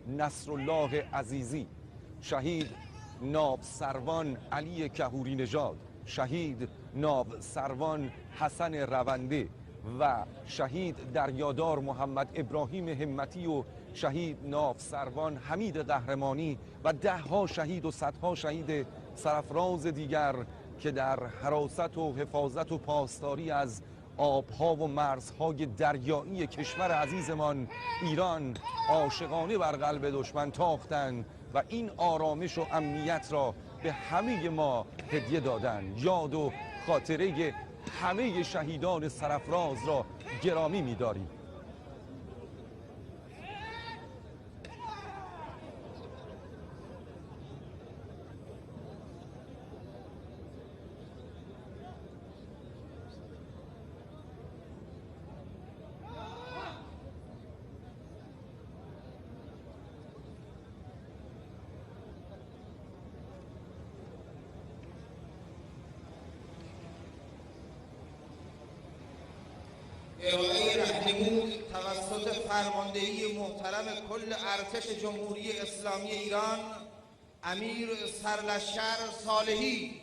نصرالله عزیزی، شهید ناب سروان علی کهوری نژاد، شهید ناب سروان حسن رونده و شهید دریادار محمد ابراهیم همتی و شهید ناب سروان حمید قهرمانی و دهها شهید و صدها شهید سرفراز دیگر که در حراست و حفاظت و پاسداری از آبها و مرزهای دریایی کشور عزیزمان ایران عاشقانه بر قلب دشمن تاختند و این آرامش و امنیت را به همه ما هدیه دادند. یاد و خاطره همه شهیدان سرفراز را گرامی می‌داریم. ارائه رهنمود توسط فرماندهی محترم کل ارتش جمهوری اسلامی ایران امیر سرلشکر صالحی